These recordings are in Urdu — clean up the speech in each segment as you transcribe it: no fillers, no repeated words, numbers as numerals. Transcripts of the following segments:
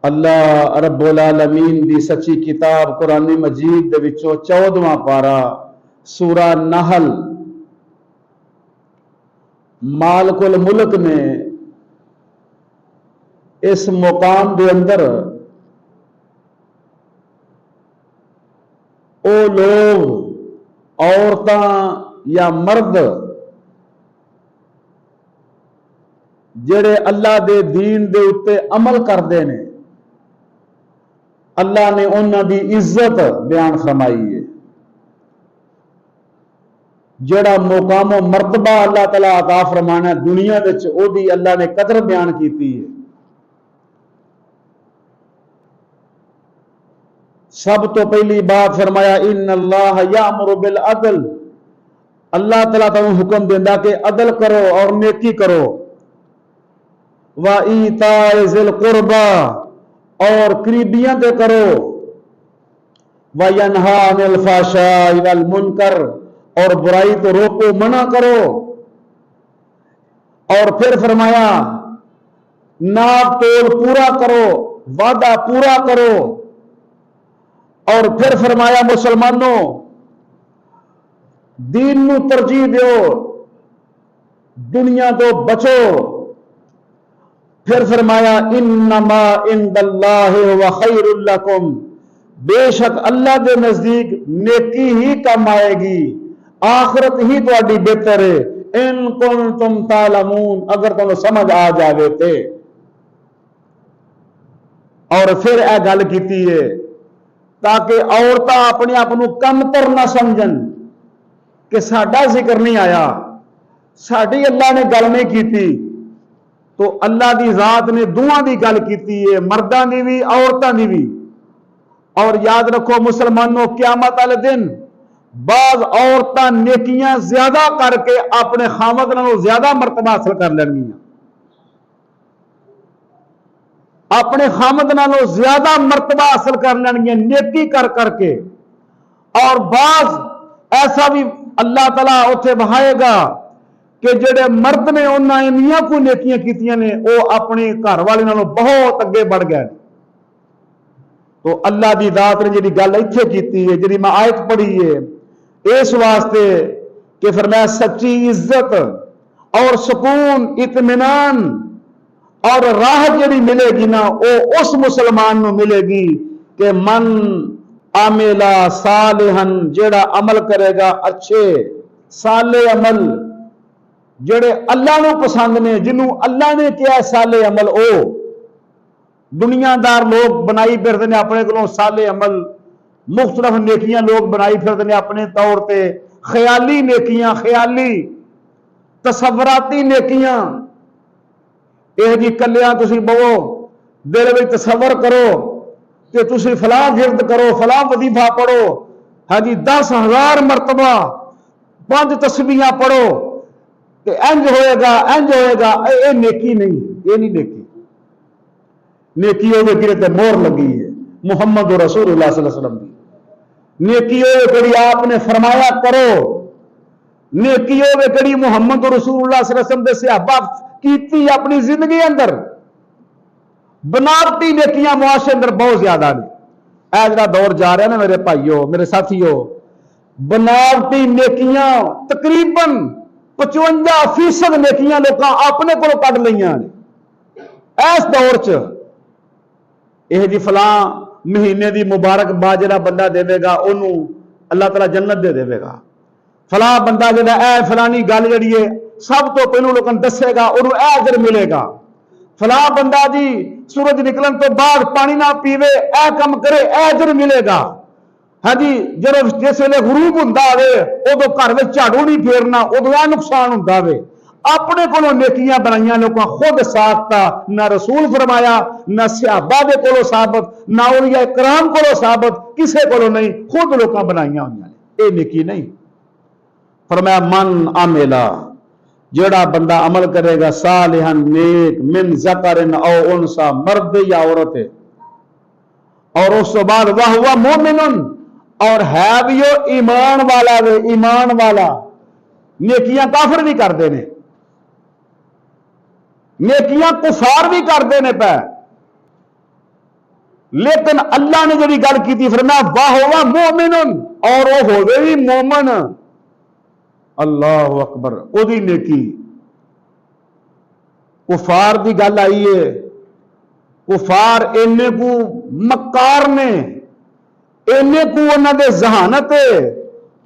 اللہ رب العالمین دی سچی کتاب قرآن مجید دے وچوں 14واں پارا سورہ نحل مالک الملک نے اس مقام دے اندر او لوگ عورتاں یا مرد جڑے اللہ دے دین دے اتے عمل کردے نے اللہ نے انہاں دی عزت بیان فرمائی ہے. جڑا مقام و مرتبہ اللہ تعالیٰ عطا فرمانا دنیا وچ او دی اللہ نے قدر بیان کیتی ہے. سب تو پہلی بات فرمایا ان اللہ یامر بالعدل، اللہ تعالیٰ تمہیں حکم دیندا کہ عدل کرو اور نیکی کرو. وَإِيتَاءِ ذِي الْقُرْبَى، اور قریبیاں دے کرو. وَيَنْهَىٰ عَنِ الْفَحْشَاءِ وَالْمُنکَرِ، اور برائی تو روکو منع کرو. اور پھر فرمایا ناپ تول پورا کرو، وعدہ پورا کرو. اور پھر فرمایا مسلمانوں دین نو ترجیح دیو، دنیا تو بچو. پھر فرمایا انما عند اللہ هو خیر لکم، بے شک اللہ دے نزدیک نیکی ہی کم آئے گی، آخرت ہی تہاڈی بہتر ہے. ان کنتم تعلمون، اگر تمہیں سمجھ آ جاوے تے. اور پھر اے گل کیتی ہے تاکہ عورتاں اپنے آپ کو کم تر نہ سمجھن کہ ساڈا ذکر نہیں آیا، ساڈی اللہ نے گل نہیں کیتی. تو اللہ دی ذات نے دوہاں دی گل کیتی ہے، مرداں دی بھی عورتاں دی بھی. اور یاد رکھو مسلمانوں قیامت والے دن بعض عورتاں نیکیاں زیادہ کر کے اپنے خامد نالوں زیادہ مرتبہ حاصل کر لینگیاں، اپنے خامد نالوں زیادہ مرتبہ حاصل کر لینگیاں نیکی کر کر کے. اور بعض ایسا بھی اللہ تعالیٰ اتنے بہائے گا کہ جڑے مرد نے انہاں انیاں کو نیکیاں کیتیاں نے وہ اپنے گھر والے نالوں بہت اگے بڑھ گئے. تو اللہ دی ذات نے جڑی گل ایتھے کیتی ہے، جڑی میں آیت پڑھی ہے، اس واسطے کہ فرمایا سچی عزت اور سکون اطمینان اور راہ جڑی ملے گی نا وہ اس مسلمان نو ملے گی کہ من عاملہ صالحن، جڑا عمل کرے گا اچھے صالح عمل جڑے اللہ نو پسند نے، جنہوں اللہ نے کیا صالح عمل. او دنیا دار لوگ بنائی پھرتے ہیں اپنے کو صالح عمل، مختلف نیکیاں لوگ بنائی پھرتے ہیں اپنے طور پہ، خیالی نیکیاں، خیالی تصوراتی نیکیاں. یہ جی کلیاں تسی بہو دل میں تصور کرو کہ تسی فلاں ورد کرو، فلاں وظیفہ پڑھو، ہاں جی 10,000 مرتبہ 5 تسبیحاں پڑھو کہ انج ہوئے گا انج ہوئے گا. اے نیکی نہیں، یہ نہیں نیکی. نیکی ہوئے گرے تے مور لگی ہے محمد رسول اللہ صلی اللہ علیہ وسلم کی. نیکی ہوئے کڑی آپ نے فرمایا کرو، نیکی ہوئے کڑی محمد رسول اللہ صلی اللہ علیہ وسلم دے صحابہ کیتی اپنی زندگی اندر. بناوٹی نیکیاں معاشرے اندر بہت زیادہ نے. اے جڑا دور جا رہا ہے نا میرے بھائیو میرے ساتھیو، بناوٹی نیکیاں تقریباً 55% نیکیاں لوکاں اپنے کو کڈ لئیاں نے اس دور چ. یہ جی فلاں مہینے دی مبارک باد جڑا بندہ دے گا انہوں اللہ تعالیٰ جنت دے گا. فلاں بندہ جڑا اے فلانی گل جڑی ہے سب تو پہلو لوگوں دسے گا انہوں اے اجر ملے گا. فلاں بندہ جی سورج نکلن تو بعد پانی نہ پیوے اے کم کرے اے اجر ملے گا. ہاں جی جس ویلے غروب ہوندا ہوے ادو گھر وچ جھاڑو نہیں پھیرنا ادو اے نقصان ہوندا ہوے. اپنے کو نیکیاں بنائیاں لوگوں خود ساختہ، نہ رسول فرمایا، نہ صحابہ دے کولو ثابت، نہ اولیاء کرام کولو ثابت، کسے کولو نہیں، خود لوگاں بنائیاں ہوئی ہیں. اے نیکی نہیں. فرمایا من عاملہ، جڑا بندہ عمل کرے گا صالحن نیک، من ذکرن او انثی، مرد یا عورت ہے. اور اس تو بعد وہو مومن، اور ہے بھی وہ ایمان والا وے، ایمان والا. نیکیاں کافر بھی کردے نے، نیکیاں کفار بھی کردے نے پہ. لیکن اللہ نے جڑی گل کی فرمایا واہ مومن اور وہ ہوے بھی مومن اللہ اکبر او دی نیکی کفار دی گل آئی ہے کفار اینے کو مکار نے اینے کو انہاں دے ذہانت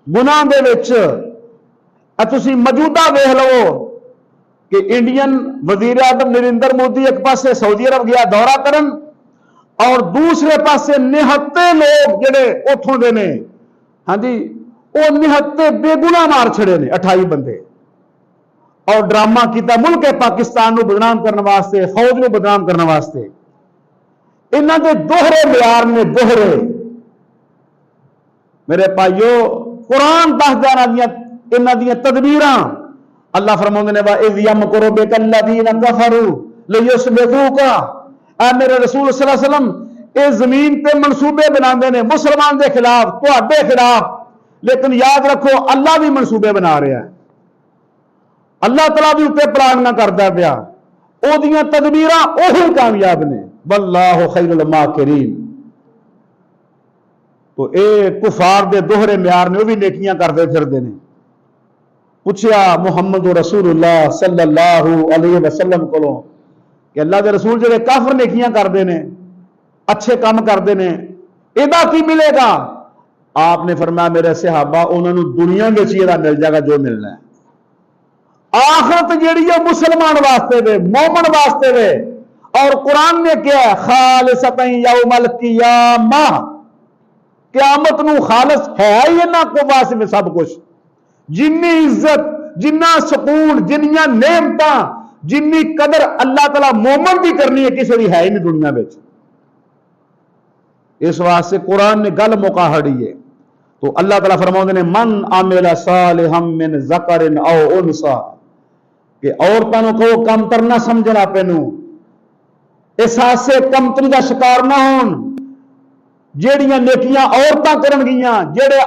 گناہ دے وچ تسی موجودہ ویکھ لو کہ انڈین وزیر اعظم نریندر مودی ایک پاسے سعودی عرب گیا دورہ کرن اور دوسرے پاسے نہتے لوگ جڑے اتوں دے نے ہاں جی وہ نہتے بے گناہ مار چھڑے نے 28 بندے اور ڈرامہ کیتا ملک پاکستان نو بدنام کرنے واسطے فوج نو بدنام کرنے واسطے انہاں دے دوہرے معیار نے دوہرے میرے بھائیو قرآن دس دینا انہاں دیاں تدبیراں اللہ فرماندے نے وَإِذْ يَمْكُرُ بِكَ الَّذِينَ كَفَرُوا لِيُثْبِتُوكَ اے میرے رسول صلی اللہ علیہ وسلم اے زمین تے منصوبے بناندے نے مسلمان دے خلاف تواڈے خلاف لیکن یاد رکھو اللہ بھی منصوبے بنا رہا ہے اللہ تعالیٰ بھی اتنے پلان نہ کرتا پیا او دیاں تدبیراں اوہی کامیاب نے واللہ خیر الماکرین تو اے کفار دے دوہرے معیار نے وہ بھی نیکیاں کرتے پھردے نے پوچھیا محمد رسول اللہ صلی اللہ علیہ وسلم کو کہ اللہ دے رسول جڑے کافر نیکیاں کرتے ہیں اچھے کام کرتے ہیں ادا کی ملے گا آپ نے فرمایا میرے صحابہ انہوں نے دنیا میں چیزیں مل جائے گا جو ملنا ہے آخرت جیڑی ہے مسلمان واسطے دے مومن واسطے دے اور قرآن نے کیا ہے خالصتا یوم القیامہ قیامت نو خالص ہے ہی نہ کو واسطے سب کچھ جنی عزت جنہ سکون جنیاں نعمتاں جنی قدر اللہ تعالیٰ مومن بھی کرنی ہے کسی بھی ہے ہی نہیں دنیا میں اس واسطے قرآن نے گل موقع ہڑی ہے تو اللہ تعالیٰ فرماؤں نے من عمل صالحا من ذکر او انسا کہ عورتوں کو کم تر نہ سمجھنا پینو احساس کمتری کا شکار نہ ہون جیڑیاں نیکیاں عورتاں کرن گیاں جیڑے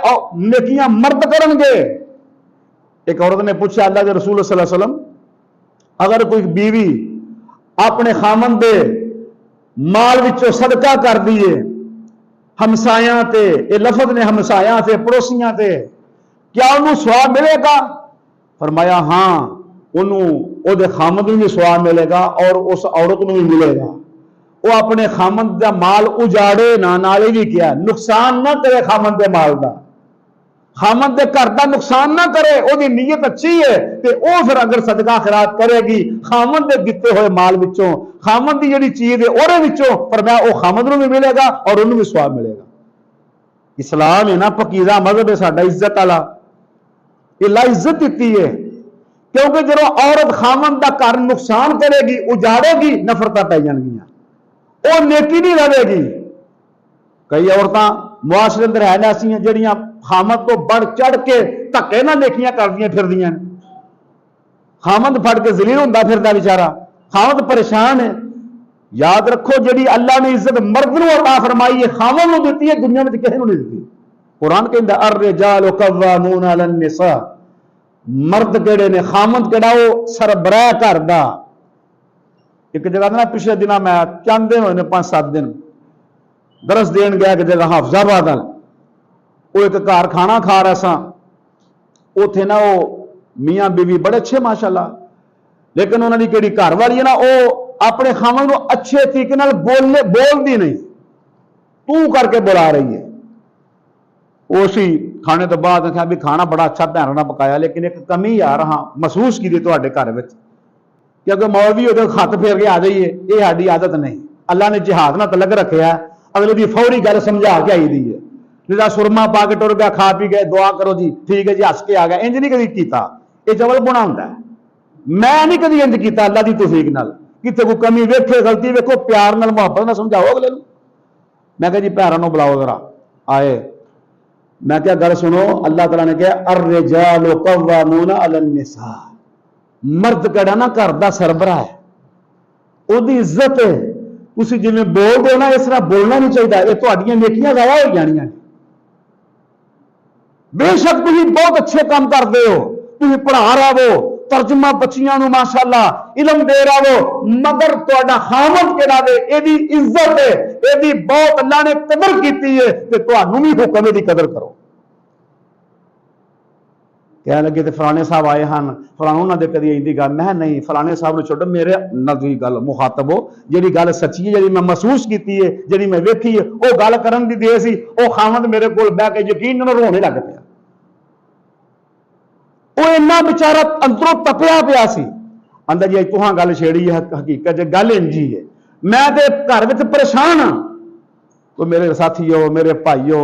نیکیاں مرد کرن گے ایک عورت نے پوچھا اللہ کے رسول صلی اللہ علیہ وسلم اگر کوئی بیوی اپنے خامن دے مال وچوں صدقہ کر دیے ہمسایاں تے یہ لفظ نے ہمسایاں تے پڑوسیاں تے کیا انہوں ثواب ملے گا فرمایا ہاں انہوں او دے خامن بھی ثواب ملے گا اور اس عورت نو بھی ملے گا وہ اپنے خامن دا مال اجاڑے نہ نالے بھی کیا نقصان نہ کرے خامن دے مال دا خامن دے گھر دا نقصان نہ کرے او دی نیت اچھی ہے تے او پھر اگر صدقہ خیرات کرے گی خامن دے دتے ہوئے مال وچوں خامن دی جڑی چیز ہے اورے وچوں فرمایا او خامن نو بھی ملے گا اور انہوں بھی ثواب ملے گا اسلام ہے نا پکیزہ مذہب ہے ساڈا عزت والا اللہ عزت دیتی ہے کیونکہ جب عورت خامن دا گھر نقصان کرے گی اجاڑے گی نفرتاں پی جان گیاں او نیکی نہیں رہے گی کئی عورتاں معاشرے اندر ہے ایسی ہیں جڑیاں خامد کو بڑھ چڑھ کے دھکے نہ نیکیاں کردیاں پھردیاں خامد پھڑ کے ذلیل ہوندا پھردا بیچارہ خامد پریشان ہے یاد رکھو جڑی اللہ نے عزت مرد نو عطا فرمائی ہے خامد نو دیتی ہے دنیا میں کسی نو نہیں دیتی قرآن کہندا الرجال قوامون علی النساء مرد کہڑے نے خامد کہڑا وہ سربراہ گھر دا ایک جگہ نا پچھلے دن میں چند دن ہوئے نے 5-7 دن درس دین گیا کہ جگہ حافظ آباد وہ ایک گھر کھانا کھا رہا سا اوتھے نا وہ میاں بیوی بڑے اچھے ماشاءاللہ لیکن انہوں نے کہڑی گھر والی ہے نا وہ اپنے خامن کو اچھے طریقے نال بول دی نہیں تو کر کے بلا رہی ہے اسی کھانے تو بعد کہا بھی کھانا بڑا اچھا بھن نہ پکایا لیکن ایک کمی آ رہا محسوس کی تواڈے گھر وچ کیونکہ مولوی وہ ہاتھ پھیر کے آ جائیے یہ ساری عادت نہیں اللہ نے جہاد نہ تلگ رکھا اگلے دی فوری گل سمجھا کے آئی دی ہے لذا سرما پا کے ٹر گیا کھا پی گئے دعا کرو جی ٹھیک ہے جی ہس کے آ گیا انج نہیں کدی کیتا یہ چول بنا ہوں میں نہیں کدی انج کیتا اللہ دی توفیق نال کتنے کوئی کمی ویکھے غلطی ویکھو پیار نال محبت نہ سمجھاؤ اگلے میں کہا جی پیروں نو بلاؤ ذرا آئے میں کیا گل سنو اللہ تعالیٰ نے کہا الرجال قوامون علی النساء مرد کہڑا نا گھر دا سربراہ ہے وہ دی عزت ہے اسی جی میں بول دو نا اس طرح بولنا نہیں چاہیے یہ تہاڈیاں نیکیاں ضائع ہو جانیاں بے شک تھی بہت اچھے کام کرتے ہو تھی پڑھا رہے ہو ترجمہ بچیاں نو ماشاءاللہ علم دے رہا ہو، مگر تہاڈا خامد کہڑا دے ایدی عزت ہے، ایدی بہت اللہ نے قدر کیتی ہے تے تہانوں بھی حکم دی قدر کرو۔ کہنے لگے تے فلانے صاحب آئے ہن، فلاں انہاں دے کدی ایندی گل، میں نہیں فلانے صاحب نو چھڈو، میرے نزدیک گل مخاطب ہو جیڑی گل سچی ہے، جیڑی میں محسوس کیتی ہے، جیڑی میں ویکھی ہے، وہ گل کرن دی دے سی، او خامد میرے کول بیٹھ کے یقین نال رونے لگ پیا، وہ اینا بیچارہ اندروں تپیا پیا سی، اندر جی تہاں گل چھیڑی ہے، حقیقت جے گل انجی ہے، میں تے گھر وچ پریشان ہاں۔ تو میرے ساتھیو، میرے بھائیو،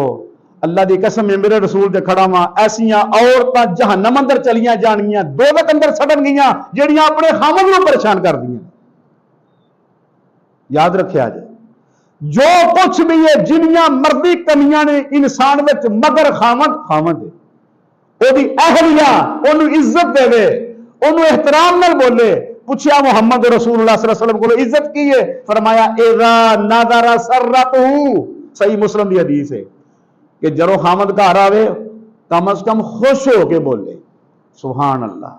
اللہ دی قسم ہے میرے رسول دے کھڑا وا، ایسیاں عورتاں جہنم اندر چلیاں جانگیاں، دوزخ اندر سڑن گیاں، جڑیاں اپنے خامد نوں پریشان کر دیاں۔ یاد رکھیا جائے جو کچھ بھی ہے، جنیاں مرضی کمیاں نے انسان وچ، مگر خامد ہے، وہ بھی اہلیہ انہوں عزت دے وے، انہوں احترام نال بولے۔ پوچھیا محمد رسول اللہ صلی اللہ علیہ وسلم کو عزت کی ہے؟ فرمایا اذا نظر سرتہ، صحیح مسلم دی حدیث ہے کہ جرو خامد گھر آوے کم از کم خوش ہو کے بولے سبحان اللہ۔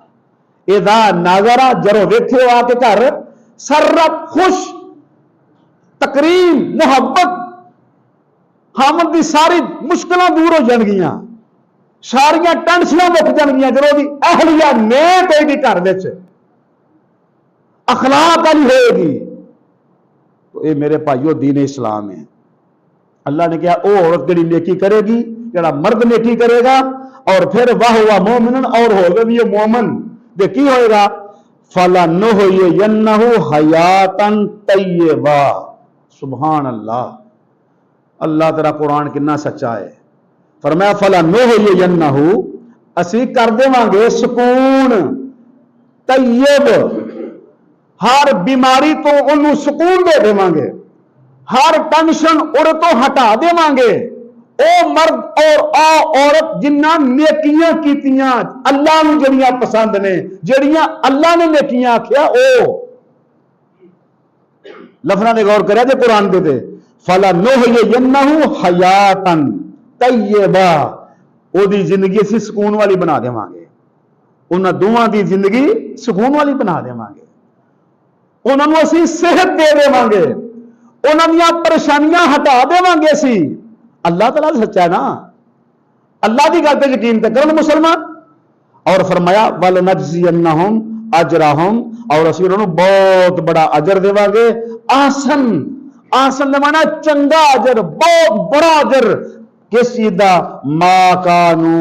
اذا نظر، جرو ویکھے آ کے گھر، سرت خوش، تکریم، محبت، خامد دی ساری مشکلاں دور ہو جان گیاں، ساریاں ٹینشناں مک جان گیاں، جدوں دی اہلیہ نیک ہوئے گی گھر وچ، اخلاق والی ہوئے گی، تو اے میرے بھائیو دین اسلام ہے۔ اللہ نے کہا او عورت جڑی نیکی کرے گی، جڑا مرد نیکی کرے گا، اور پھر وَهُوَ مُؤْمِنٌ، اور ہوگا بھی یہ مومن، دے کی ہوئے گا؟ فَلَنُحْيِيَنَّهُ حَيَاتً طَيِّبَةً۔ سبحان اللہ، اللہ تیرا قرآن کتنا سچا ہے۔ فرمایا فَلَنُحْيِيَنَّهُ، اسی کر دیواں گے سکون، طیب، ہر بیماری تو انہوں سکون دے دیواں گے، ہر ٹینشن اور تو ہٹا دیواں گے۔ او مرد اور عورت جنہ نیکیاں کیتیاں اللہ نے، جڑیاں پسند نے، جڑیاں اللہ نے نیکیاں آکھیا، او لفظاں نے غور کریا جے قرآن دے دے، فَلَنُحْيِيَنَّهُ حَيَاتً طَيِّبَةً، او دی زندگی اسی سکون والی بنا دیواں گے، انہاں دوواں دی زندگی سکون والی بنا دیواں گے، انہاں نوں اسی صحت دے دیواں گے، انہاں دیاں پریشانیاں ہٹا دیواں گے اسی۔ اللہ تعالیٰ سچا ہے نا، اللہ دی گل تے یقین تے کرن مسلمان۔ اور فرمایا وَلَنَجْزِيَنَّهُمْ أَجْرَهُمْ، اور اسی انہاں نوں بہت بڑا اجر دیواں گے، آسن دے معنی چنگا اجر، بہت بڑا اجر، کس چیز دا؟ ما کانو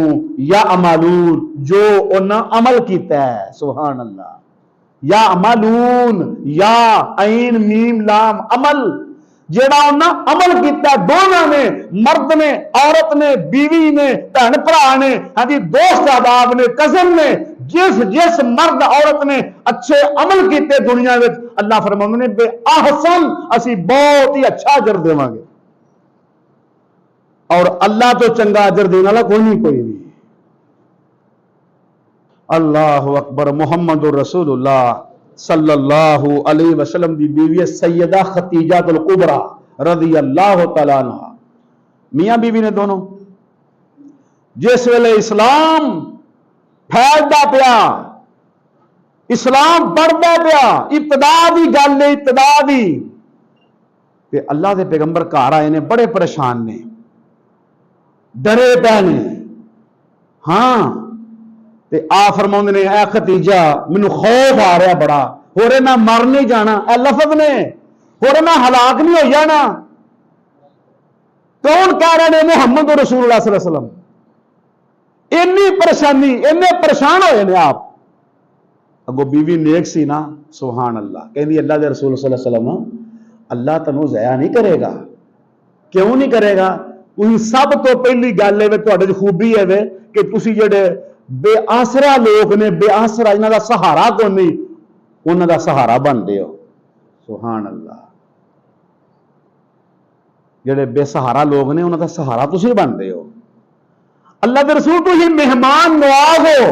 یعملون، جو انہاں عمل کیتا ہے، سبحان اللہ۔ یعملون، یا عین میم لام، عمل، جیڑا انہاں عمل کیتا، دونوں نے، مرد نے، عورت نے، بیوی نے، بہن بھرا نے، ہاں جی دوست احباب نے، کزن نے، جس مرد عورت نے اچھے عمل کیتے دنیا میں، اللہ فرماندے نے بے احسن، اسی بہت ہی اچھا اجر دیواں گے۔ اور اللہ تو چنگا اجر دینے والا کوئی نہیں۔ اللہ اکبر۔ محمد رسول اللہ صلی اللہ علیہ وسلم دی بیوی سیدہ خدیجہ الکبریٰ رضی اللہ تعالیٰ عنہ، میاں بیوی نے دونوں، جس ویلے اسلام پھیلدا پیا، اسلام بڑھدا پیا، ابتدا دی گل ہے، ابتدا دی، تے اللہ دے پیغمبر گھر آئے نے، بڑے پریشان نے، ڈرے پے نے، ہاں تے آ فرماؤں نے اے خدیجہ مینوں خوف آ رہا بڑا، ہو رہے میں مر نہیں جانا، اے لفظ نے، ہو رہے میں ہلاک نہیں ہو جانا۔ کون کہہ رہے ہیں؟ محمد رسول اللہ صلی اللہ علیہ وسلم۔ انی پریشانی، اینے پریشان ہوئے نے آپ۔ اگو بیوی نیک سی نا، سبحان اللہ، کہندی اللہ دے رسول صلی اللہ علیہ وسلم اللہ تنوں ضائع نہیں کرے گا۔ کیوں نہیں کرے گا؟ تسی سب تو پہلی گل ہے تہاڈے وچ خوبی ہے کہ تسی جڑے بے آسرا لوگ نے، بے آسرا انہاں دا سہارا کوئی نہیں، انہاں دا سہارا بنتے ہو، سبحان اللہ۔ جڑے بے سہارا لوگ نے انہاں دا سہارا تسی بنتے ہو۔ اللہ دے رسول تسی مہمان نواز ہو،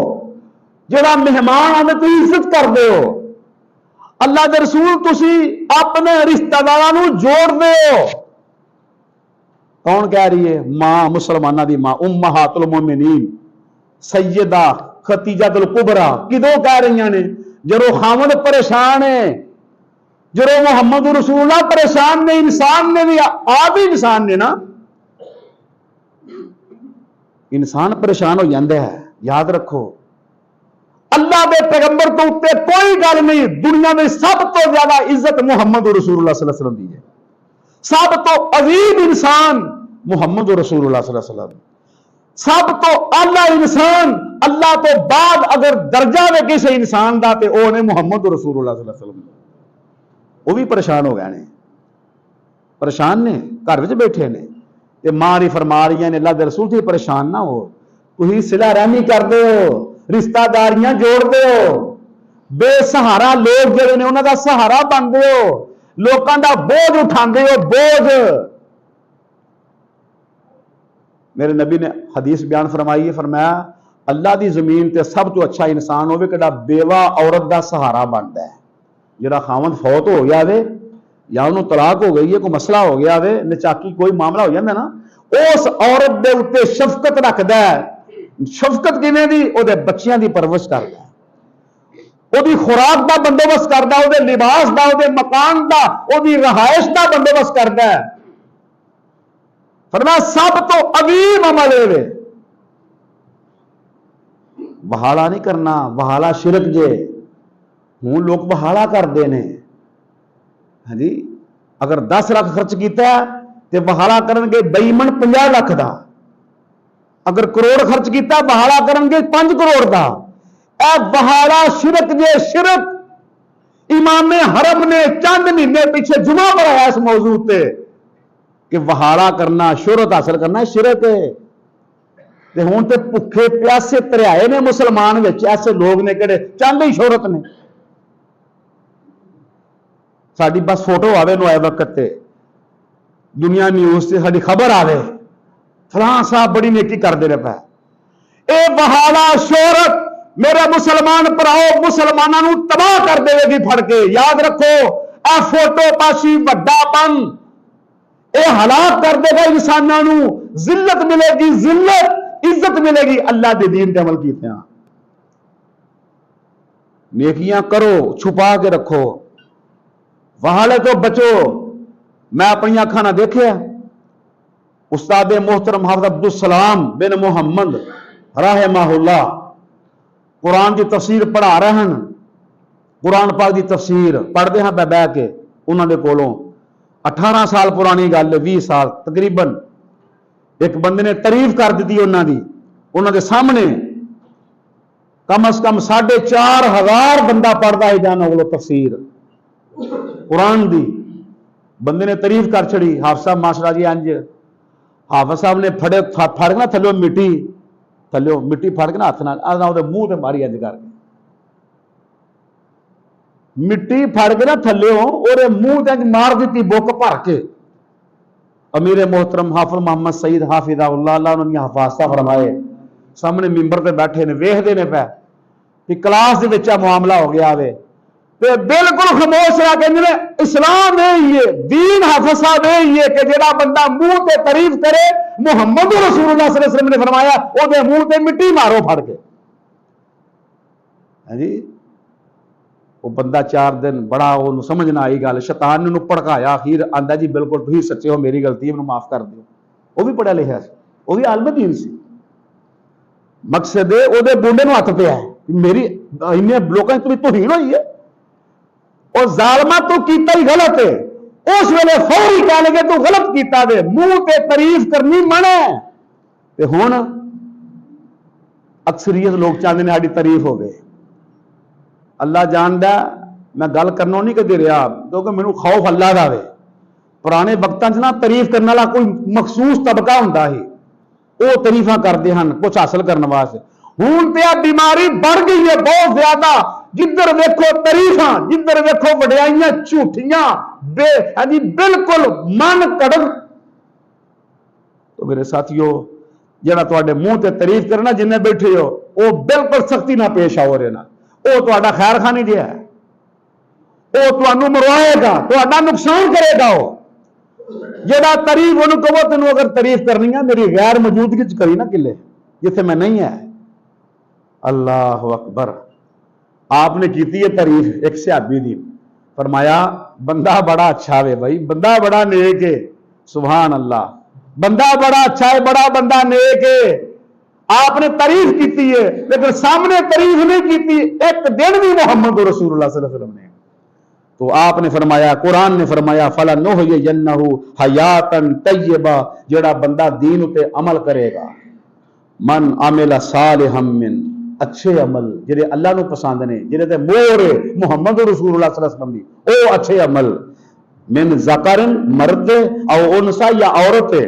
جڑا مہمان آنے تسی عزت کرتے ہو۔ اللہ دے رسول تسی اپنے رشتہ داراں نوں جوڑتے ہو۔ کون کہہ رہی ہے؟ ماں، مسلمانہ دی ماں، امہات المومنین سیدہ خدیجہ الکبریٰ کدوں کہہ رہی نے جدو خامد پریشان ہے، جدو محمد رسول اللہ پریشان نے، انسان نے بھی آپ ہی انسان نے نا، انسان پریشان ہو جاتا ہے. یاد رکھو اللہ دے پیغمبر تو اتنے کوئی گل نہیں، دنیا میں سب تو زیادہ عزت محمد رسول اللہ صلی اللہ علیہ وسلم دی ہے. سب تو عظیم انسان محمد رسول اللہ صلی اللہ علیہ وسلم، سب تو اعلی انسان اللہ تو بعد اگر درجہ میں کسی انسان دا تے وہ نے محمد رسول اللہ صلی اللہ علیہ وسلم. وہ بھی پریشان ہو گئے نے، پریشان نے، گھر وچ بیٹھے نے تے ماں ری فرما رہی نے اللہ دے رسول تھی پریشان نہ ہو، تسی صلہ رحمی کردے ہو، رشتہ داریاں جوڑدے ہو، بے سہارا لوگ جڑے نے انہاں دا سہارا بندے ہو، لوکاں دا بوجھ اٹھاندے ہو، بوجھ. میرے نبی نے حدیث بیان فرمائی ہے، فرمایا اللہ دی زمین تے سب تو اچھا انسان ہوے کہڑا بیوہ عورت دا سہارا بنتا ہے. جڑا خاوند فوت ہو گیا وے یا انہوں طلاق ہو گئی ہے، کوئی مسئلہ ہو گیا وے، نچاکی کوئی معاملہ ہو جاتا نا، اس عورت دے اوتے شفقت رکھدا ہے. شفقت کیویں دی؟ او دے بچیاں دی پرورش کردا ہے، او دی خوراک دا بندوبست کردا، او دے لباس دا، او دے مکان دا، او دی رہائش دا بندوبست کردا ہے. فرمایا سب تو عظیم عمل ہے. بہاڑا نہیں کرنا، بہاڑا شرک جے. ہوں لوگ بہاڑا کرتے ہیں. ہاں جی، اگر 10 لاکھ خرچ کیتا ہے تو بہاڑا کرن گے بے ایمان 50 لاکھ دا. اگر کروڑ خرچ کیتا بہاڑا کرن گے 5 کروڑ دا. اے بہاڑا شرک جے، شرک. امام حرم نے چند مہینے پیچھے جمعہ پڑھایا اس موضوع تے کہ بہاڑا کرنا، شہرت حاصل کرنا شرک ہے. ہوں تو بھوکے پیاسے تریائے نے مسلمان وچ، ایسے لوگ نے کہڑے چاہتے ہی شہرت نے. ساری بس فوٹو آوے نو آئے وقت تے دنیا نیوز سے ساری خبر آوے فلاں صاحب بڑی نیکی کر دے رہے پہ. اے بہاڑا شہرت میرے مسلمان پراؤ مسلمانوں تباہ کر دے گی پھڑ کے. یاد رکھو اے فوٹو پاشی وڈا پن اے ہلاک کر دے گا انسانوں. ذلت ملے گی، ذلت، عزت ملے گی اللہ دے دین تے عمل کیتے ہیں. نیکیاں کرو، چھپا کے رکھو، وہالے تو بچو. میں اپنی آنکھاں نہ دیکھے استاد محترم حافظ عبدالسلام بن محمد رحمہ اللہ قرآن کی تفسیر پڑھا رہے ہیں. قرآن پاک کی تفسیر پڑھتے ہیں بہ کے انہوں نے کولوں 18 سال پرانی گل ہے، 20 سال تقریباً. ایک بندے نے تعریف کر دیتی انہوں دے سامنے. کم از کم 4,500 بندہ پڑھتا ہے جانا وہ تفسیر قرآن دی. بندے نے تعریف کر چھڑی. حافظ صاحب ماشاءاللہ جی انج حافظ صاحب نے پھڑ کے تھلو مٹی پھڑ کے ہاتھ نال منہ تے ماری انج کر کے مٹی پھڑ کے تھلو اور منہ تے مار دیتی بک بھر کے. امیر محترم حافظ محمد سعید حافظ اللہ انہوں نے حفاظتہ فرمائے سامنے ممبر پہ بیٹھے نے ویکھدے نے پہ کہ کلاس دے وچ معاملہ ہو گیا وے تے بالکل خاموش رہ کے اسلام یہ دین حافظ صاحب یہ کہ جڑا بندہ منہ تے تعریف کرے محمد رسول اللہ صلی اللہ علیہ وسلم نے فرمایا او دے منہ تے مٹی مارو پھڑ کے. ہاں جی، وہ بندہ 4 دن بڑا وہ سمجھ نہ آئی گل، شیطان نے پڑکایا، اخیر آندا جی بالکل تھی سچے ہو، میری غلطی ہے، مجھے معاف کر دیو. وہ بھی پڑھا لکھا سی، وہ بھی عالم دین سی. مقصد ہے وہ بونڈے نو ہاتھ پہ ہے میری لوگوں کی توہین ہوئی ہے اور ظالمہ تو کیتا ہی غلط ہے. اس ویلے فوری کہہ لگے تو غلط کیتا دے، منہ تے تعریف کرنی منع ہے. تے ہن اکثریت لوگ چاہتے ہیں ہاری تعریف ہو گئے. اللہ جاندا میں گل کرنا نہیں کدی رہا کیونکہ مینوں خوف اللہ دا وے. پرانے وقتاں چ نا تعریف کرنے والا کوئی مخصوص طبقہ ہوندا ہے، وہ تعریفاں کرتے ہیں کچھ حاصل کرنے واسطے. ہوں تے بیماری بڑھ گئی ہے بہت زیادہ. جدھر ویکھو تعریفاں، جدھر ویکھو وڈیائیاں جھوٹیاں بے بالکل من کڑک. تو میرے ساتھیو جڑا تواڈے منہ تے تعریف کرنا جنہیں بیٹھے ہو وہ بالکل سختی نہ پیش آؤ رہے نا. وہ تہاڈا خیر خانی جہا ہے، وہ تمہیں مروائے گا، تہاڈا نقصان کرے گا. جہاں تعریف انہوں کہو تینوں اگر تعریف کرنی ہے میری غیر موجودگی کری نہ کلے جتھے میں نہیں ہے. اللہ اکبر. آپ نے کی تعریف ایک صحابی دی, فرمایا بندہ بڑا اچھا ہے بھائی, بندہ بڑا نیک ہے. سبحان اللہ, بندہ بڑا اچھا ہے, بڑا بندہ نیک ہے. آپ نے تعریف کی ہے لیکن سامنے تعریف نہیں کی, ایک دن بھی محمد رسول اللہ صلی اللہ علیہ وسلم نے. تو آپ نے فرمایا, قرآن نے فرمایا فَلَنُحْيِيَنَّهُ حَيَاتًا طَيِّبَةً, جڑا بندہ دین تے عمل کرے گا, من عمل صالحا من, اچھے عمل جڑے اللہ نو پسند نے, جڑے تے مور محمد رسول اللہ صلی اللہ علیہ وسلم دی, او اچھے عمل, من ذکرن مرد او انسا یا عورت ہے,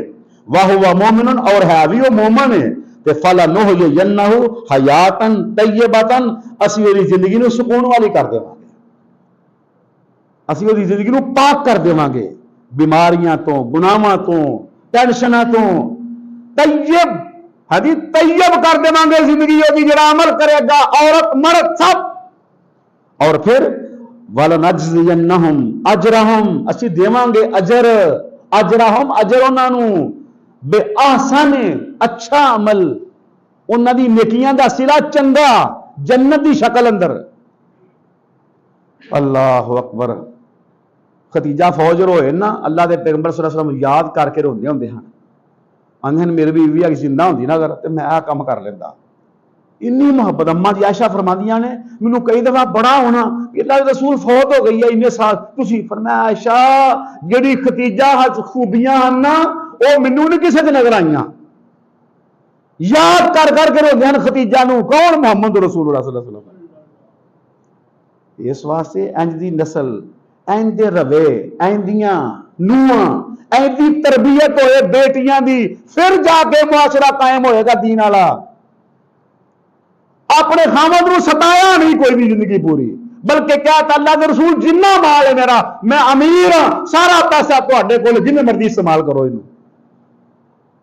وَهُوَ مُؤْمِنٌ اور ہے بھی وہ مومن ہے, تے فَلَنُحْيِيَنَّهُ حَيَاتًا طَيِّبَةً, اسی وہی زندگی نو سکون والی کر دے گا, اسی وہی زندگی نو پاک کر دے گے بیماریاں تو, گناہاں تو, ٹینشناں تو. طیب حدیث طیب کر دے گے زندگی ہوگی جڑا عمل کرے گا, عورت مرد سب. اور پھر وَلَنَجْزِيَنَّهُمْ أَجْرَهُمْ, اسی دیواں گے اجر, اجرہم اجر انہاں نو, بے احسن اچھا عمل, انہاں دی نیکیاں دا صلہ چنگا جنت دی شکل اندر. اللہ اکبر. ختیجہ فوج روئے نا, اللہ دے پیغمبر صلی اللہ علیہ وسلم یاد کر کے روندے ہوندے ہن, آندے میری بیوی اگر زندہ ہوندی نا اگر تے میں آ کام کر لیندا. اتنی محبت. اما جی عائشہ فرماندیاں نے مینوں کئی دفعہ بڑا ہونا اللہ دے رسول فوت ہو گئی ہے اتنے سال, تسی فرمایا عائشہ جڑی ختیجہ خوبیاں ہن نا او مینوں نہیں کسے تے نظر آئیاں. یاد کر کر کے روندے ہن ختیجہ نو, کون؟ محمد رسول اللہ صلی اللہ علیہ وسلم. اس واسطے انج دی نسل, انج دے روے, انج دیاں نوواں, انج دی تربیت ہوئے بیٹیاں دی, پھر جا کے معاشرہ قائم ہوئے گا دین والا. اپنے خامد نو ستایا نہیں کوئی بھی زندگی پوری, بلکہ کیا تھا اللہ کے رسول جنہ مال ہے میرا, میں امیر ہاں, سارا پیسہ تواڈے کول جنہیں مرضی استعمال کرو انہوں.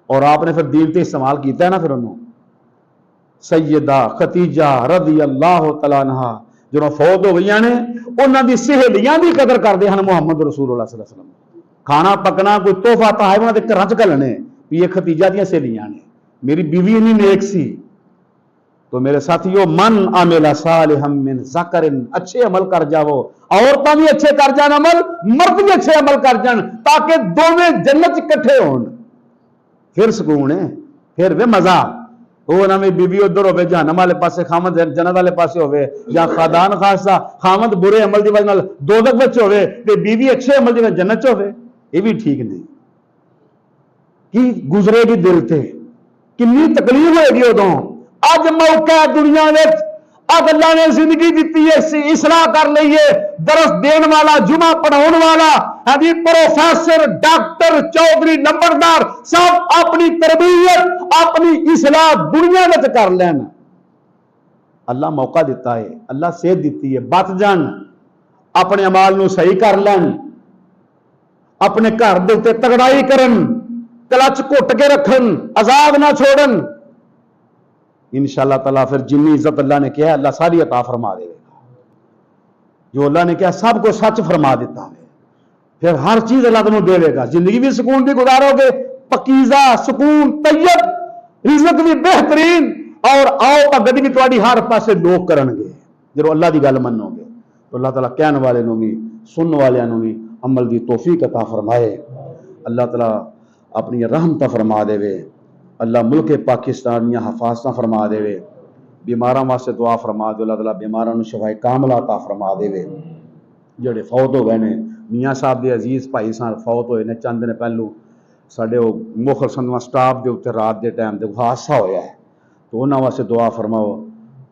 اور آپ نے پھر دین تے استعمال کیتا ہے نا پھر انہوں. سیدہ ختیجہ رضی اللہ تعالیٰ عنہا جو فوت ہو گئی نے, انہاں دی سہیلیاں دی قدر کردے ہیں محمد رسول اللہ صلی اللہ علیہ وسلم. کھانا پکنا کوئی تحفہ تحائف انہاں دے گھراں چ گھلنے, یہ ختیجہ دیاں سہیلیاں نے, میری بیوی اتنی نیک سی. تو میرے ساتھیو, من عمل صالحا من ذکر, اچھے عمل کر جاؤ, عورتاں بھی اچھے کر جان عمل, مرد بھی اچھے عمل کر جان, تاکہ دونوں جنت اکٹھے ہون. پھر سکون ہے, پھر وہ مزہ. وہ نہ میں بیوی ادھر ہوے جہنم والے پاسے, خامد جنت والے پاسے ہوے, یا خاندان خاصا خامد برے عمل دی وجہ نال دوزخ وچ ہوے تے بیوی اچھے عمل دی وجہ جنت چ ہوے, یہ بھی ٹھیک نہیں. کی گزرے گی دل تے, کنی تکلیف ہوئے گی ادوں. اج موقع ہے دنیا وچ, اب اللہ نے زندگی دیتی ہے, اصلاح کر لئیے. درس دین والا, جمعہ پڑھاؤن والا, ابھی پروفیسر, ڈاکٹر, چودھری, نمبردار, سب اپنی تربیت, اپنی اصلاح دنیا وچ کر لین. اللہ موقع دیتا ہے, اللہ صحت دیتی ہے, بچ جان, اپنے اعمال نو صحیح کر لین, اپنے گھر دے تے تگڑائی کرن, کلچ گھٹ کے رکھن, آزاد نہ چھوڑن. انشاءاللہ تعالیٰ پھر جنی عزت اللہ نے کیا اللہ ساری عطا فرما دے گا. جو اللہ نے کیا سب کو سچ فرما دیتا ہے, پھر ہر چیز اللہ تمہیں دے دے گا. زندگی بھی سکون بھی گزارو گے, پکیزہ سکون طیب, رزق بھی بہترین, اور آؤ پگڑی بھی تواڈی ہر پاسے لوگ کرن گے جو اللہ دی گل منو گے. تو اللہ تعالیٰ کہن والے نو بھی سنن والے نو بھی عمل دی توفیق عطا فرمائے. اللہ تعالیٰ اپنی رحمت فرما دے وے. اللہ ملک پاکستان یا حفاظتہ فرما دے وے. بیماراں واسطے دعا فرما دے, اللہ تعالیٰ بیماراں نو شفائے کاملہ عطا فرما دے وے. جڑے فوت ہو گئے نے, میاں صاحب دے عزیز بھائی سان فوت ہوئے نے چند دن پہلو, ساڈے وہ مخل سنواں سٹاف دے اوتے رات دے ٹائم تے حادثہ ہویا ہے, تو انہاں واسطے دعا فرماؤ.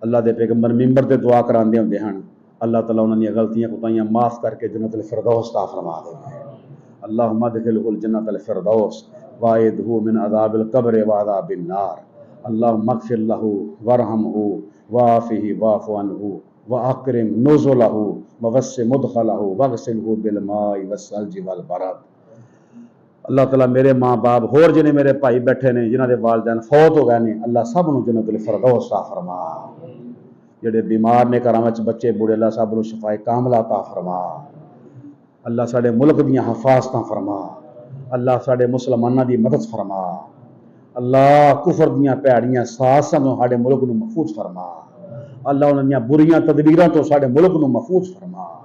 اللہ دے پیغمبر ممبر تے دعا کراندے ہوندے ہن, اللہ تعالیٰ انہاں دی غلطیاں کوتاہیاں معاف کر کے جنت الفردوس عطا فرما دے. اللہم ادخلہ الجنت الفردوس وعیدہ من عذاب القبر وعذاب النار. اللہم اغفر لہ وارحمہ وعافہ واعف عنہ واکرم نزلہ ووسع مدخلہ واغسلہ بالماء والثلج والبرد. اللہ تعالیٰ میرے ماں باپ ہور جنے میرے بھائی بیٹھے نے جنہاں دے والدین فوت ہو گئے نے, اللہ سب نو جنت الفردوس عطا فرما. جڑے بیمار نے گھراں وچ بچے بوڑھے, اللہ سب نو شفائے کاملہ عطا فرما. اللہ ساڈے ملک دیاں حفاظتاں فرما. اللہ ساڈے مسلماناں دی مدد فرما. اللہ کفر دیاں پیڑیاں سازشاں تو ساڈے ملک نو محفوظ فرما. اللہ انہاں دیاں بریاں تدبیراں تو ساڈے ملک نو محفوظ فرما۔